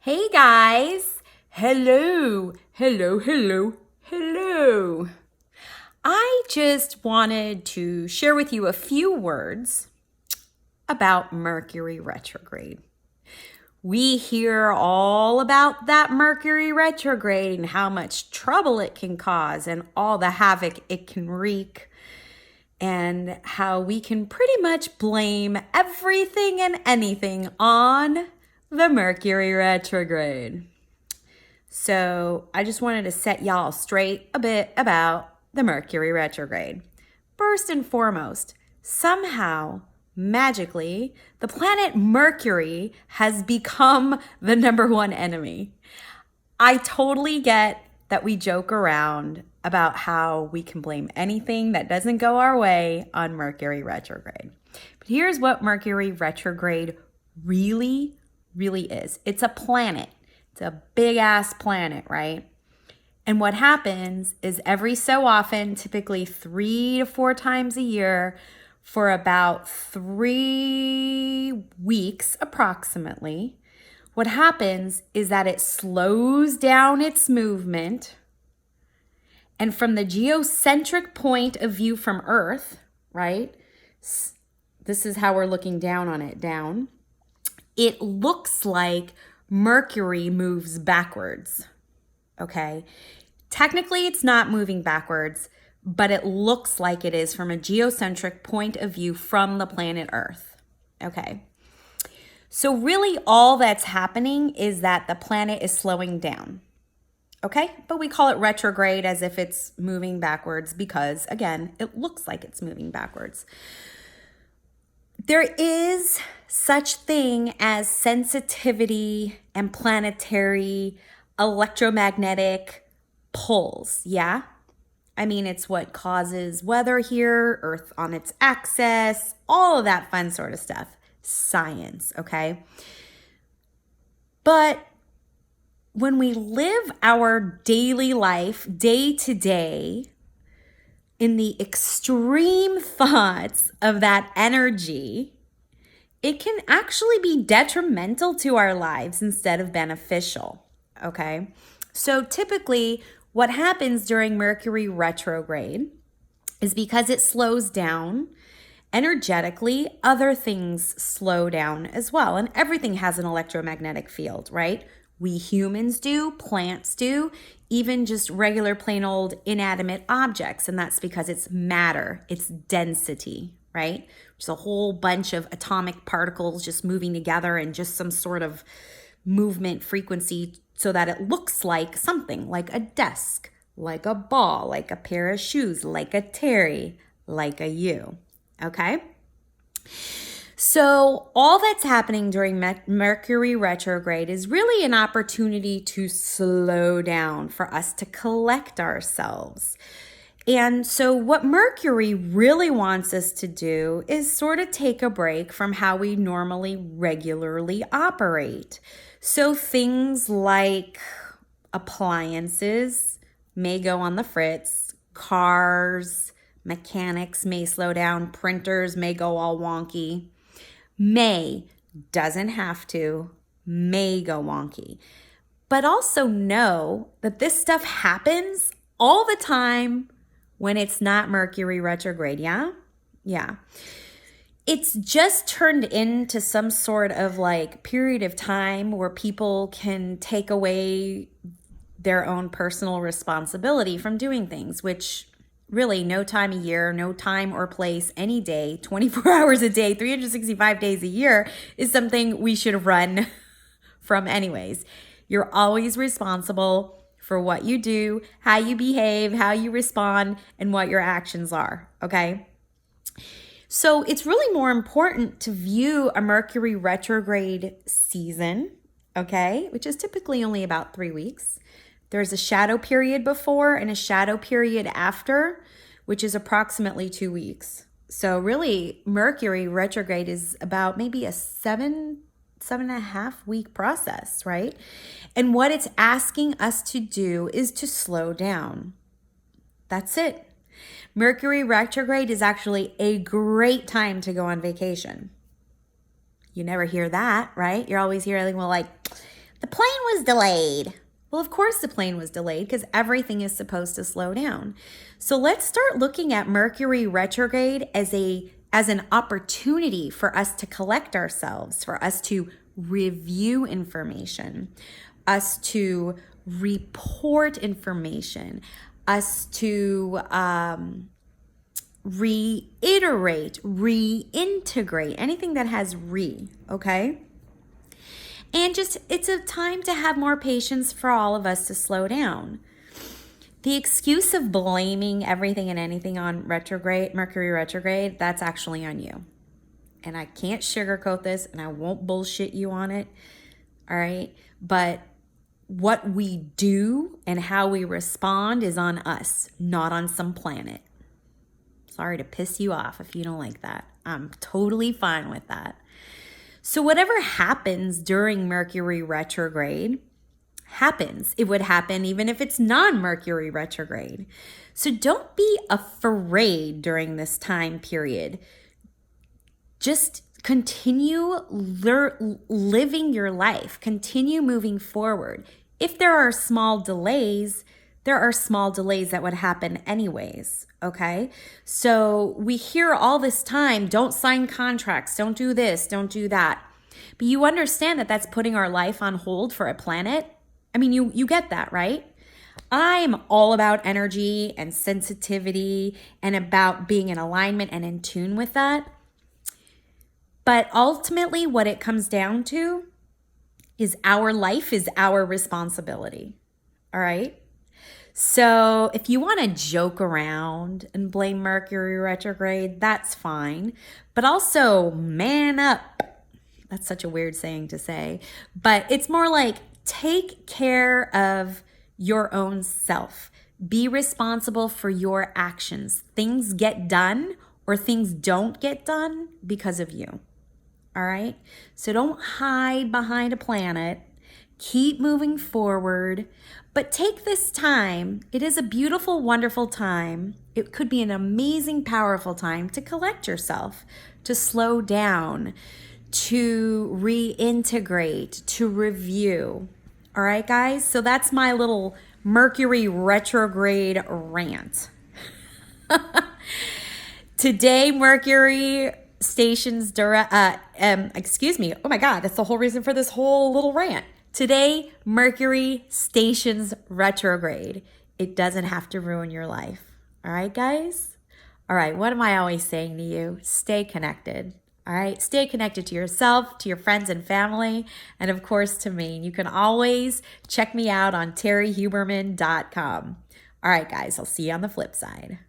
Hey guys! Hello! Hello, hello, hello! I just wanted to share with you a few words about Mercury retrograde. We hear all about that Mercury retrograde and how much trouble it can cause and all the havoc it can wreak, and how we can pretty much blame everything and anything on the Mercury retrograde. So I just wanted to set y'all straight a bit about the Mercury retrograde. First and foremost, somehow, magically, the planet Mercury has become the number one enemy. I totally get that we joke around about how we can blame anything that doesn't go our way on Mercury retrograde. But here's what Mercury retrograde really is. It's a planet. It's a big ass planet, right? And what happens is every so often, typically 3 to 4 times a year, for about 3 weeks approximately, what happens is that it slows down its movement. And from the geocentric point of view from Earth, right? This is how we're looking down on it, down. It looks like Mercury moves backwards, okay? Technically, it's not moving backwards, but it looks like it is from a geocentric point of view from the planet Earth, okay? So really all that's happening is that the planet is slowing down, okay? But we call it retrograde as if it's moving backwards because, again, it looks like it's moving backwards. There is such thing as sensitivity and planetary electromagnetic pulls, yeah? I mean, it's what causes weather here, Earth on its axis, all of that fun sort of stuff. Science, okay? But when we live our daily life, day to day, in the extreme thoughts of that energy, it can actually be detrimental to our lives instead of beneficial, okay? So typically, what happens during Mercury retrograde is because it slows down energetically, other things slow down as well. And everything has an electromagnetic field, right? We humans do, plants do, even just regular plain old inanimate objects. And that's because it's matter, it's density, right? Just a whole bunch of atomic particles just moving together and just some sort of movement frequency so that it looks like something, like a desk, like a ball, like a pair of shoes, like a Terry, like a you, okay? So all that's happening during Mercury retrograde is really an opportunity to slow down, for us to collect ourselves. And so what Mercury really wants us to do is sort of take a break from how we normally regularly operate. So things like appliances may go on the fritz, cars, mechanics may slow down, printers may go all wonky. May, doesn't have to, may go wonky. But also know that this stuff happens all the time when it's not Mercury retrograde, yeah? Yeah. It's just turned into some sort of like period of time where people can take away their own personal responsibility from doing things, which really no time of year, no time or place, any day, 24 hours a day, 365 days a year is something we should run from anyways. You're always responsible for what you do, how you behave, how you respond, and what your actions are, okay? So it's really more important to view a Mercury retrograde season, okay, which is typically only about 3 weeks. There's a shadow period before and a shadow period after, which is approximately 2 weeks. So really, Mercury retrograde is about maybe a 7.5 week process, right? And what it's asking us to do is to slow down. That's it. Mercury retrograde is actually a great time to go on vacation. You never hear that, right? You're always hearing, well, like, The plane was delayed. Well, of course the plane was delayed because everything is supposed to slow down. So let's start looking at Mercury retrograde as an opportunity for us to collect ourselves, for us to review information, us to report information, us to reiterate, reintegrate, anything that has okay? And just, it's a time to have more patience for all of us to slow down. The excuse of blaming everything and anything on Mercury retrograde, that's actually on you. And I can't sugarcoat this, and I won't bullshit you on it, all right? But what we do and how we respond is on us, not on some planet. Sorry to piss you off if you don't like that. I'm totally fine with that. So whatever happens during Mercury retrograde happens. It would happen even if it's non-Mercury retrograde. So don't be afraid during this time period. Just continue living your life. Continue moving forward. If there are small delays, there are small delays that would happen anyways, okay? So we hear all this time, don't sign contracts, don't do this, don't do that. But you understand that that's putting our life on hold for a planet? I mean, you get that, right? I'm all about energy and sensitivity and about being in alignment and in tune with that. But ultimately, what it comes down to is our life is our responsibility, all right? So if you want to joke around and blame Mercury retrograde, that's fine. But also man up. That's such a weird saying to say. But it's more like take care of your own self. Be responsible for your actions. Things get done or things don't get done because of you. All right? So don't hide behind a planet. Keep moving forward, but take this time. It is a beautiful, wonderful time. It could be an amazing, powerful time to collect yourself, to slow down, to reintegrate, to review. All right, guys? So that's my little Mercury retrograde rant. Today, Mercury stations excuse me. Oh my God, that's the whole reason for this whole little rant. Today, Mercury stations retrograde. It doesn't have to ruin your life. All right, guys? All right, what am I always saying to you? Stay connected. All right, stay connected to yourself, to your friends and family, and of course to me. You can always check me out on terryhuberman.com. All right, guys, I'll see you on the flip side.